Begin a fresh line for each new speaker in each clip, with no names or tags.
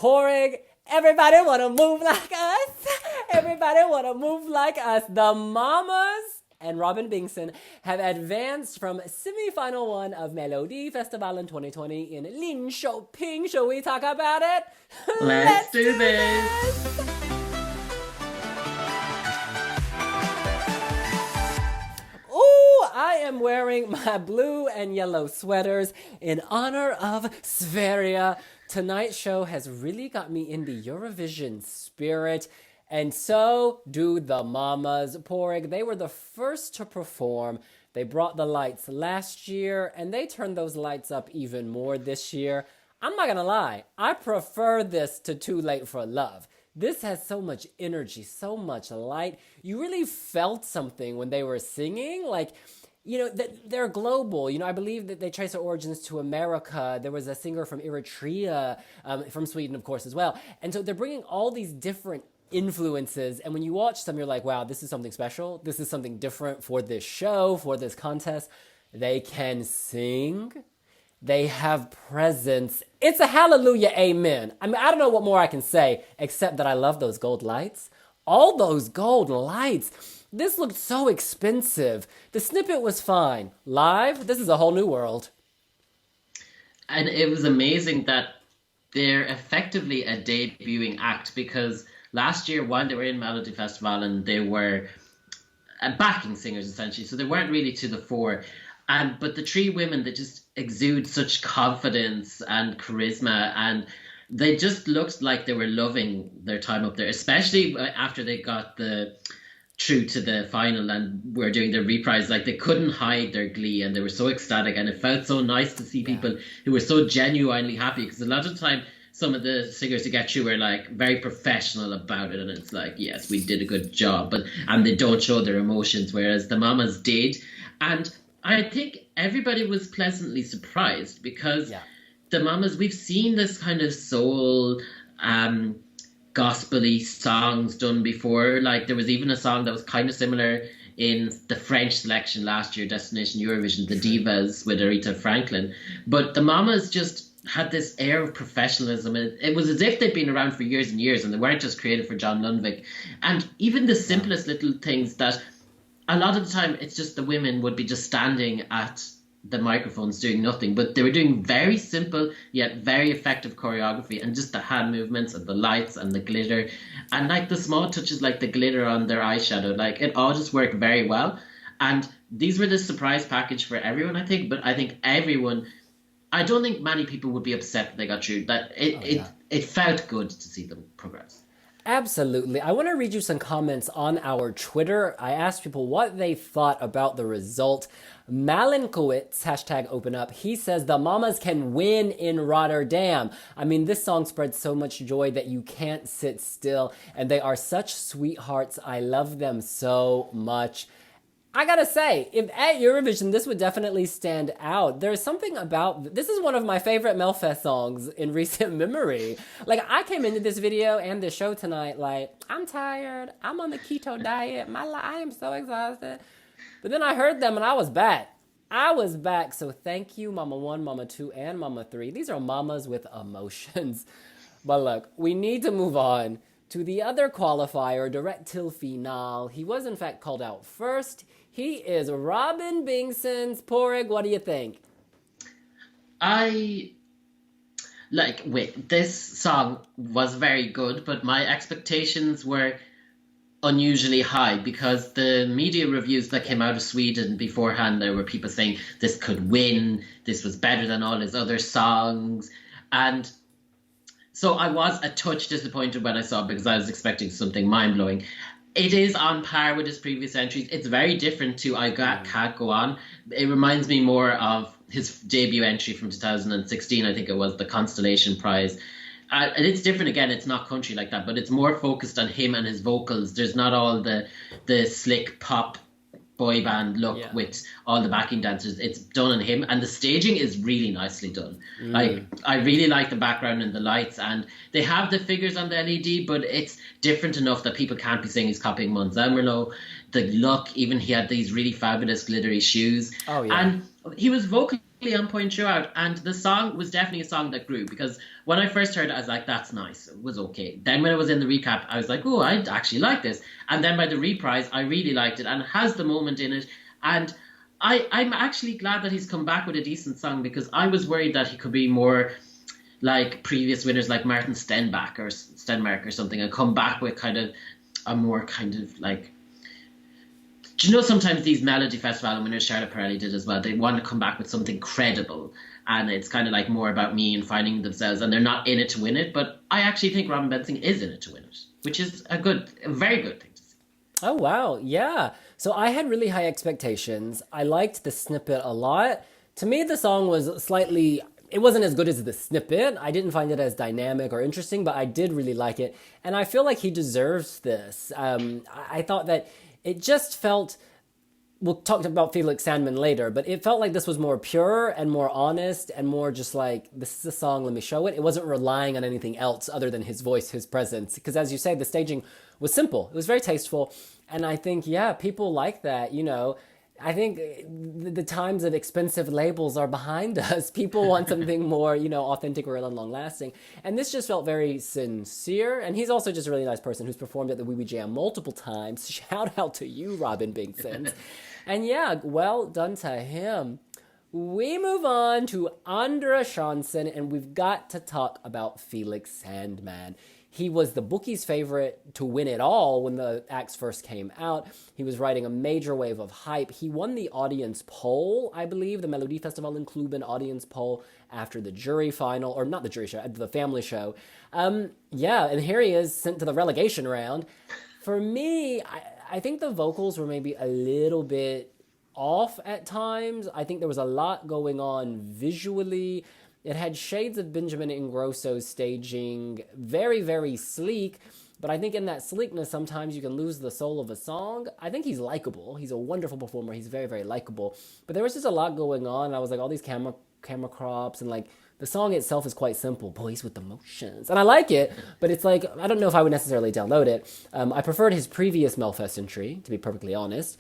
Porrig, everybody wanna move like us. Everybody wanna move like us. The Mamas and Robin Bengtsson have advanced from semi-final 1 of Melodifestivalen 2020 in Linkoping. Shall we talk about it?
Let's do this.
I am wearing my blue and yellow sweaters in honor of Sverige. Tonight's show has really got me in the Eurovision spirit, and so do the Mamas. Porrig, they were the first to perform. They brought the lights last year, and they turned those lights up even more this year. I'm not gonna lie, I prefer this to Too Late for Love. This has so much energy, so much light. You really felt something when they were singing. Like, you know, they're global. You know, I believe that they trace their origins to America. There was a singer from Eritrea, from Sweden, of course, as well. And so they're bringing all these different influences. And when you watch them, you're like, wow, this is something special. This is something different for this show, for this contest. They can sing. They have presence. It's a hallelujah, amen. I mean, I don't know what more I can say, except that I love those gold lights. All those gold lights. This looked so expensive. The snippet was fine. Live, this is a whole new world.
And it was amazing that they're effectively a debuting act, because last year, while they were in Melodifestivalen, they were backing singers, essentially. So they weren't really to the fore. But the three women that just exude such confidence and charisma, and they just looked like they were loving their time up there, especially after they got through to the final and were doing their reprise. Like, they couldn't hide their glee, and they were so ecstatic, and it felt so nice to see people who were so genuinely happy, because a lot of the time some of the singers to get through were like very professional about it, and it's like, yes, we did a good job, and they don't show their emotions, whereas the Mamas did. And I think everybody was pleasantly surprised, because the Mamas, we've seen this kind of soul, gospel-y songs done before. Like, there was even a song that was kind of similar in the French selection last year, Destination Eurovision, The Divas with Aretha Franklin. But the Mamas just had this air of professionalism. It was as if they'd been around for years and years, and they weren't just created for John Lundvik. And even the simplest little things that a lot of the time it's just the women would be just standing at the microphones doing nothing, but they were doing very simple yet very effective choreography, and just the hand movements and the lights and the glitter, and like the small touches, like the glitter on their eyeshadow, like it all just worked very well. And these were the surprise package for everyone, I think. But I think everyone, I don't think many people would be upset that they got through. That it felt good to see them progress.
Absolutely. I want to read you some comments on our Twitter. I asked people what they thought about the result. Malinkowitz, hashtag open up, he says the Mamas can win in Rotterdam. I mean, this song spreads so much joy that you can't sit still, and they are such sweethearts. I love them so much. I gotta say, if at Eurovision, this would definitely stand out. There's something about, this is one of my favorite Melfest songs in recent memory. Like, I came into this video and this show tonight like, I'm tired, I'm on the keto diet, I am so exhausted. But then I heard them and I was back. So thank you, Mama 1, Mama 2, and Mama 3. These are mamas with emotions. But look, we need to move on to the other qualifier, direct till final. He was in fact called out first. He is Robin Bengtsson's. Porrig, what do you think?
This song was very good, but my expectations were unusually high, because the media reviews that came out of Sweden beforehand, there were people saying this could win, this was better than all his other songs. And so I was a touch disappointed when I saw it, because I was expecting something mind-blowing. It is on par with his previous entries. It's very different to Can't Go On. It reminds me more of his debut entry from 2016, I think it was, the Constellation Prize. And it's different again, it's not country like that, but it's more focused on him and his vocals. There's not all the slick pop boy band look with all the backing dancers. It's done on him, and the staging is really nicely done. Like, I really like the background and the lights, and they have the figures on the LED, but it's different enough that people can't be saying he's copying Mons Amerlo. The look, even he had these really fabulous glittery shoes. And he was vocally on point throughout, and the song was definitely a song that grew, because when I first heard it, I was like, that's nice, it was okay. Then when it was in the recap, I was like, oh, I actually like this. And then by the reprise, I really liked it, and it has the moment in it. And I'm actually glad that he's come back with a decent song, because I was worried that he could be more like previous winners like Martin Stenmark or something, and come back with kind of a more kind of like, do you know, sometimes these Melodifestivalen winners, Charlotte Perrelli did as well, they want to come back with something credible, and it's kind of like more about me and finding themselves, and they're not in it to win it. But I actually think Robin Bengtsson is in it to win it, which is a very good thing to see.
Oh, wow. Yeah. So I had really high expectations. I liked the snippet a lot. To me, the song was slightly... It wasn't as good as the snippet. I didn't find it as dynamic or interesting, but I did really like it. And I feel like he deserves this. I thought that it just felt... We'll talk about Felix Sandman later, but it felt like this was more pure and more honest and more just like, this is a song, let me show it. It wasn't relying on anything else other than his voice, his presence. Because as you say, the staging was simple. It was very tasteful. And I think, yeah, people like that, you know. I think the times of expensive labels are behind us. People want something more, you know, authentic, real, and long-lasting. And this just felt very sincere. And he's also just a really nice person who's performed at the Wee Wee Jam multiple times. Shout out to you, Robin Bengtsson. And yeah, well done to him. We move on to Andra Chansen, and we've got to talk about Felix Sandman. He was the bookies' favorite to win it all when the acts first came out. He was riding a major wave of hype. He won the audience poll, I believe, the Melodifestivalen Klubben audience poll after the jury final, or not the jury show, the family show. Yeah, and here he is sent to the relegation round. For me, I think the vocals were maybe a little bit off at times. I think there was a lot going on visually. It had shades of Benjamin Ingrosso's staging, very, very sleek, but I think in that sleekness, sometimes you can lose the soul of a song. I think he's likable. He's a wonderful performer. He's very, very likable. But there was just a lot going on. I was like, all these camera crops, and like, the song itself is quite simple. Boys with Emotions. And I like it, but it's like, I don't know if I would necessarily download it. I preferred his previous Melfest entry, to be perfectly honest.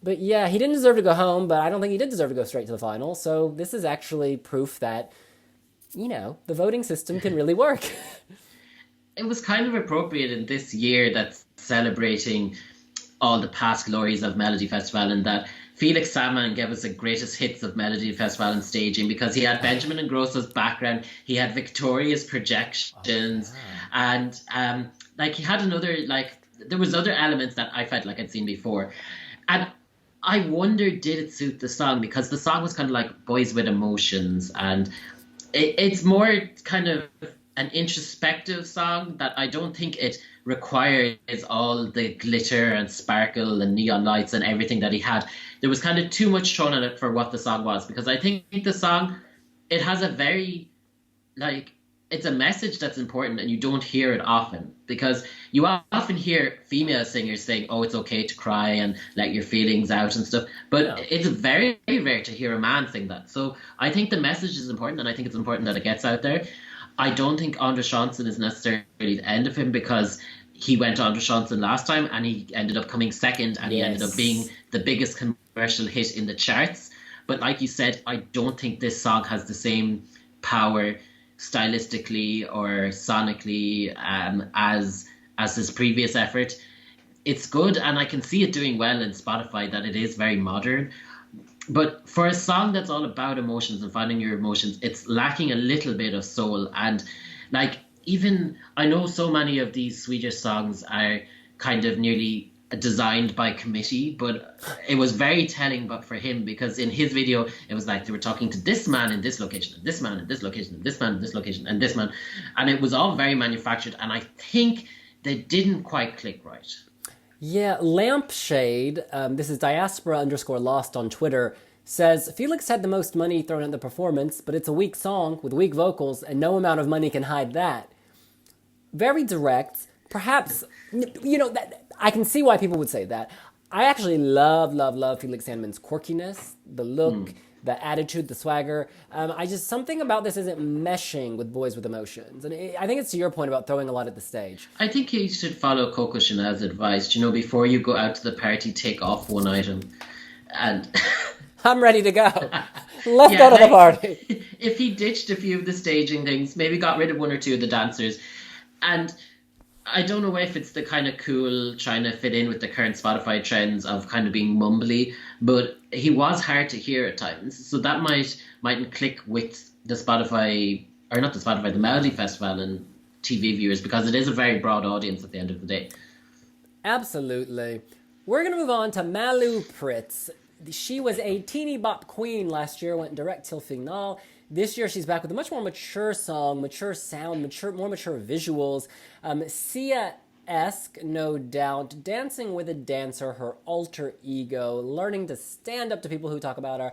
But yeah, he didn't deserve to go home, but I don't think he did deserve to go straight to the final. So this is actually proof that, you know, the voting system can really work.
It was kind of appropriate in this year that's celebrating all the past glories of Melodifestivalen that Felix Sandman gave us the greatest hits of Melodifestivalen staging, because he had Benjamin Ingrosso's background, he had Victoria's projections, and like he had another, like, there was other elements that I felt like I'd seen before. And I wonder, did it suit the song? Because the song was kind of like Boys with Emotions, and it's more kind of an introspective song that I don't think it requires all the glitter and sparkle and neon lights and everything that he had. There was kind of too much thrown at it for what the song was, because I think the song, it has a very, like, it's a message that's important, and you don't hear it often, because you often hear female singers saying, oh, it's okay to cry and let your feelings out and stuff, but it's very rare to hear a man sing that. So I think the message is important, and I think it's important that it gets out there. I don't think Andra Chansen is necessarily the end of him, because he went to Andra Chansen last time and he ended up coming second, and he ended up being the biggest commercial hit in the charts. But like you said, I don't think this song has the same power stylistically or sonically as his previous effort. It's good, and I can see it doing well in Spotify, that it is very modern. But for a song that's all about emotions and finding your emotions, it's lacking a little bit of soul. And like, even I know so many of these Swedish songs are kind of nearly designed by committee, but it was very telling but for him, because in his video it was like they were talking to this man in this location, and this man in this location, and this man in this location, and this man, and it was all very manufactured, and I think they didn't quite click right.
Yeah, Lampshade, this is diaspora_lost on Twitter, says, Felix had the most money thrown at the performance, but it's a weak song with weak vocals, and no amount of money can hide that. Very direct. Perhaps, you know, that I can see why people would say that. I actually love Felix Sandman's quirkiness, the look, the attitude, the swagger. I just, something about this isn't meshing with Boys with Emotions. And I think it's to your point about throwing a lot at the stage.
I think you should follow Coco Chanel's advice. You know, before you go out to the party, take off one item. And
I'm ready to go. Let's go to the party.
If he ditched a few of the staging things, maybe got rid of one or two of the dancers, and I don't know if it's the kind of cool trying to fit in with the current Spotify trends of kind of being mumbly, but he was hard to hear at times. So that mightn't click with the Spotify, or not the Spotify, the Melodifestivalen and TV viewers, because it is a very broad audience at the end of the day.
Absolutely. We're going to move on to Malou Prytz. She was a teeny bop queen last year, went direct till finale. This year she's back with a much more mature song, mature sound, more mature visuals. Sia-esque, no doubt. Dancing with a dancer, her alter ego, learning to stand up to people who talk about her,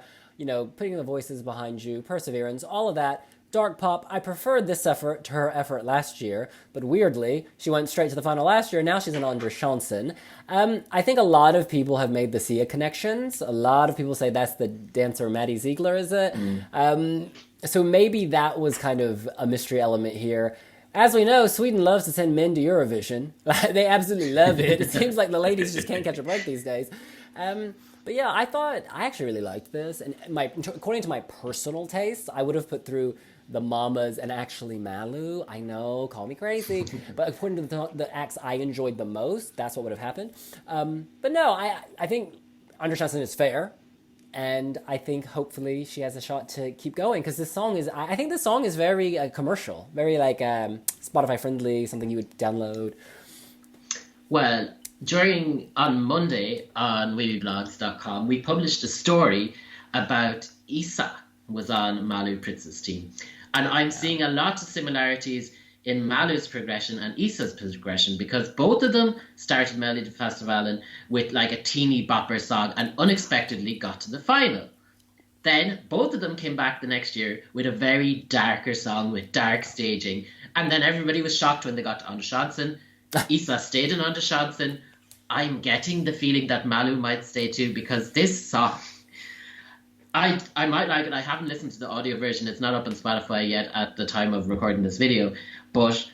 putting the voices behind you, perseverance, all of that. Dark pop. I preferred this effort to her effort last year, but weirdly, she went straight to the final last year. Now she's an Andra Chansen. I think a lot of people have made the Sia connections. A lot of people say that's the dancer Maddie Ziegler, is it? So maybe that was kind of a mystery element here. As we know, Sweden loves to send men to Eurovision. They absolutely love it. It seems like the ladies just can't catch a break these days. But yeah, I actually really liked this. And according to my personal taste, I would have put through the Mamas and actually Malou. I know, call me crazy. But according to the acts I enjoyed the most, that's what would have happened. But no, I think Andra Chansen is fair. And I think hopefully she has a shot to keep going, because I think this song is very commercial, very like Spotify friendly, something you would download.
Well, on Monday on wiwibloggs.com, we published a story about Isa was on Malou Prytz's team. And I'm seeing a lot of similarities in Malou's progression and Isa's progression, because both of them started Melodifestivalen with like a teeny bopper song and unexpectedly got to the final. Then both of them came back the next year with a very darker song with dark staging, and then everybody was shocked when they got to Andra Chansen. Isa stayed in Andra Chansen. I'm getting the feeling that Malou might stay too, because this song, I might like it. I haven't listened to the audio version. It's not up on Spotify yet at the time of recording this video. But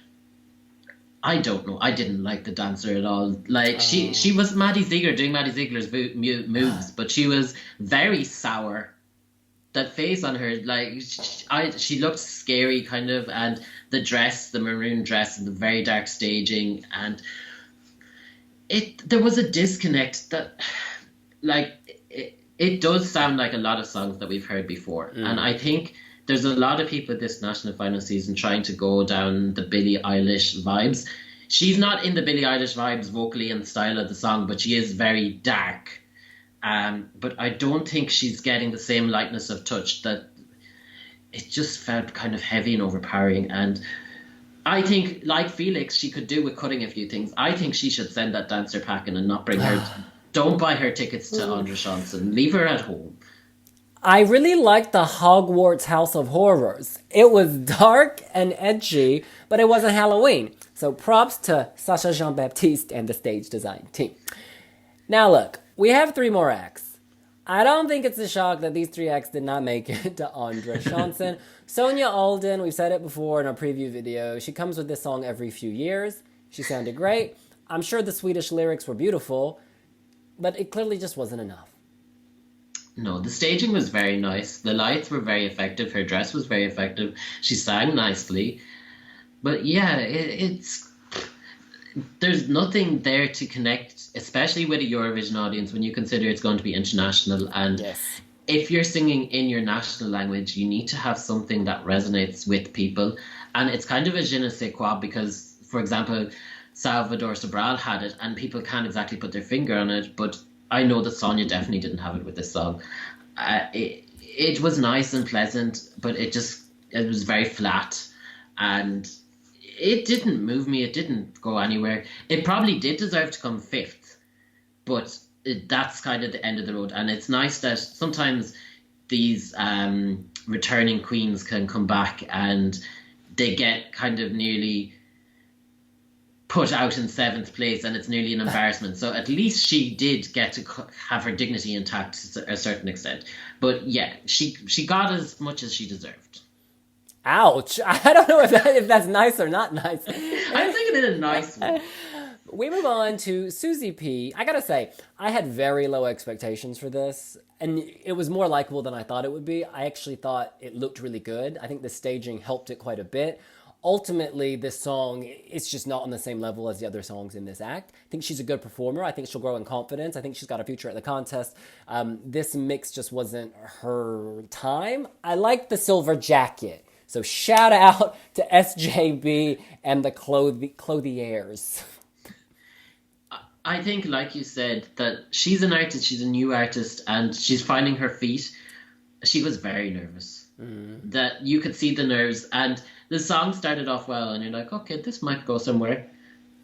I don't know. I didn't like the dancer at all. Like, she was Maddie Ziegler doing Maddie Ziegler's moves, but she was very sour. That face on her, like, she looked scary, kind of, and the maroon dress, and the very dark staging, and there was a disconnect that, like, it does sound like a lot of songs that we've heard before. And I think there's a lot of people this national final season trying to go down the Billie Eilish vibes. She's not in the Billie Eilish vibes vocally and the style of the song, but she is very dark. But I don't think she's getting the same lightness of touch. That it just felt kind of heavy and overpowering. And I think, like Felix, she could do with cutting a few things. I think she should send that dancer packing and not bring her... Don't buy her tickets to Andra Chansen. Leave her at home.
I really liked the Hogwarts House of Horrors. It was dark and edgy, but it wasn't Halloween. So props to Sacha Jean-Baptiste and the stage design team. Now look, we have 3 more acts. I don't think it's a shock that these 3 acts did not make it to Andra Chansen. Sonja Alden, we've said it before in our preview video, she comes with this song every few years. She sounded great. I'm sure the Swedish lyrics were beautiful, but it clearly just wasn't enough.
No, the staging was very nice. The lights were very effective. Her dress was very effective. She sang nicely. But yeah, there's nothing there to connect, especially with a Eurovision audience, when you consider it's going to be international. And
yes,
if you're singing in your national language, you need to have something that resonates with people. And it's kind of a je ne sais quoi, because, for example, Salvador Sobral had it, and people can't exactly put their finger on it, but I know that Sonja definitely didn't have it with this song. It was nice and pleasant, but it was very flat, and it didn't move me. It didn't go anywhere. It probably did deserve to come 5th, but that's kind of the end of the road. And it's nice that sometimes these returning queens can come back and they get kind of nearly put out in 7th place, and it's nearly an embarrassment. So at least she did get to have her dignity intact to a certain extent. But yeah, she got as much as she deserved.
Ouch. I don't know if that's nice or not nice.
I'm thinking it in a nice way.
We move on to Suzy P. I gotta say, I had very low expectations for this, and it was more likable than I thought it would be. I actually thought it looked really good. I think the staging helped it quite a bit. Ultimately, this song, it's just not on the same level as the other songs in this act. I think she's a good performer. I think she'll grow in confidence. I think she's got a future at the contest. This mix just wasn't her time. I like the silver jacket. So shout out to SJB and the clothiers.
I think, like you said, that she's an artist, she's a new artist, and she's finding her feet. She was very nervous. That you could see the nerves, and the song started off well, and you're like, okay, this might go somewhere.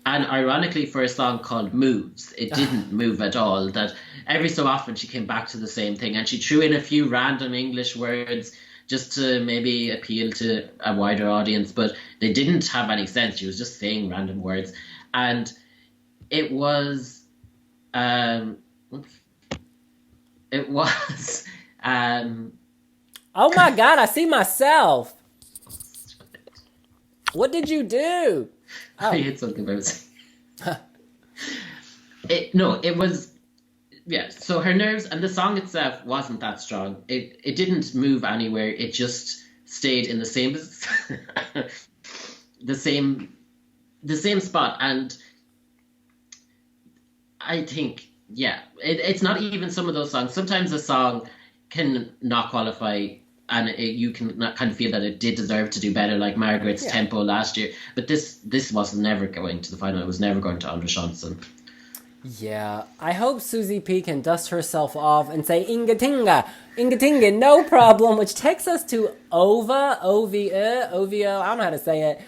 And ironically, for a song called Moves, it didn't move at all. That every so often she came back to the same thing, and she threw in a few random English words just to maybe appeal to a wider audience, but they didn't have any sense. She was just saying random words. And it was
oh my God, I see myself. What did you do?
I hit something by mistake. It was, yeah, so her nerves, and the song itself wasn't that strong. It didn't move anywhere. It just stayed in the same the same spot. And I think, yeah, it's not even some of those songs. Sometimes a song can not qualify, and you can not kind of feel that it did deserve to do better, like Margaret's Tempo last year. But this was never going to the final. It was never going to Andra Chansen.
Yeah, I hope Suzy P can dust herself off and say Inga no problem, which takes us to OVO, I don't know how to say it.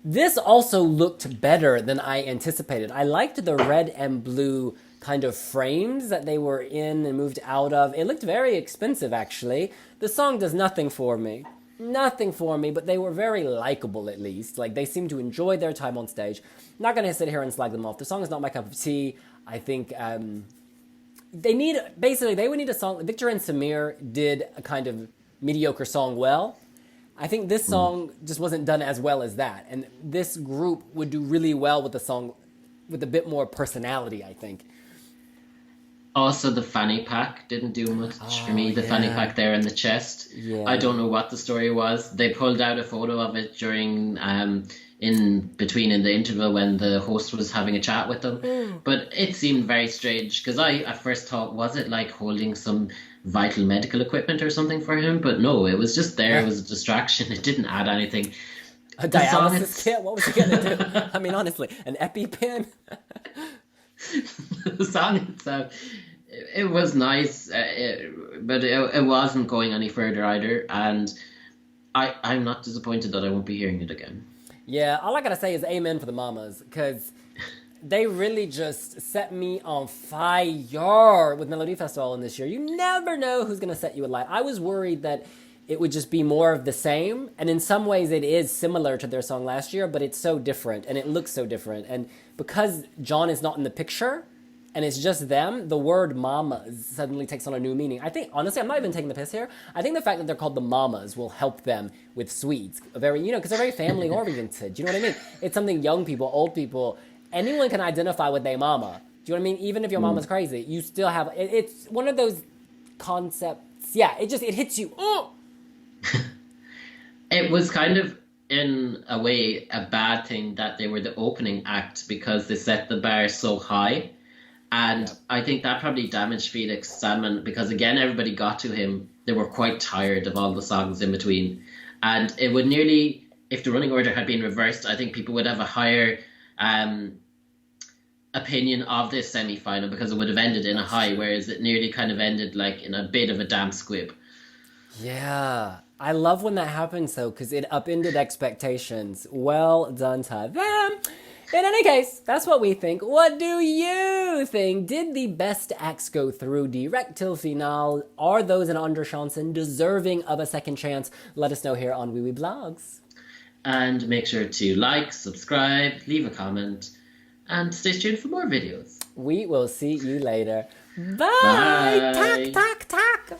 This also looked better than I anticipated. I liked the red and blue kind of frames that they were in and moved out of. It looked very expensive, actually. The song does nothing for me, but they were very likable, at least. Like, they seemed to enjoy their time on stage. Not going to sit here and slag them off. The song is not my cup of tea. I think they would need a song. Victor and Samir did a kind of mediocre song well. I think this song just wasn't done as well as that. And this group would do really well with the song with a bit more personality, I think.
Also, the fanny pack didn't do much for me. The fanny pack there in the chest. Yeah. I don't know what the story was. They pulled out a photo of it during, in the interval when the host was having a chat with them. But it seemed very strange, because I at first thought, was it like holding some vital medical equipment or something for him? But no, it was just there. It was a distraction. It didn't add anything.
A dialysis kit? What was he going to do? I mean, honestly, an EpiPen?
The song itself, it was nice, but it wasn't going any further either. And I'm not disappointed that I won't be hearing it again.
Yeah, all I got to say is amen for the mamas, because they really just set me on fire with Melodifestivalen this year. You never know who's going to set you alight. I was worried that it would just be more of the same. And in some ways it is similar to their song last year, but it's so different and it looks so different. And because John is not in the picture and it's just them, the word mamas suddenly takes on a new meaning. I think, honestly, I'm not even taking the piss here. I think the fact that they're called the mamas will help them with Swedes. Because they're very family oriented. Do you know what I mean? It's something young people, old people, anyone can identify with their mama. Do you know what I mean? Even if your mama's crazy, you still have, it's one of those concepts. Yeah, it hits you. Oh!
It was kind of, in a way, a bad thing that they were the opening act, because they set the bar so high. And I think that probably damaged Felix Sandman, because again, everybody got to him. They were quite tired of all the songs in between. And it would nearly, if the running order had been reversed, I think people would have a higher opinion of this semi-final, because it would have ended in a high, whereas it nearly kind of ended like in a bit of a damp squib.
Yeah, I love when that happens, though, because it upended expectations. Well done to them. In any case, that's what we think. What do you think? Did the best acts go through direct till finale? Are those in Andra Chansen deserving of a second chance? Let us know here on wiwibloggs.
And make sure to like, subscribe, leave a comment, and stay tuned for more videos.
We will see you later. Bye!
Bye.
Tack, tack, tack!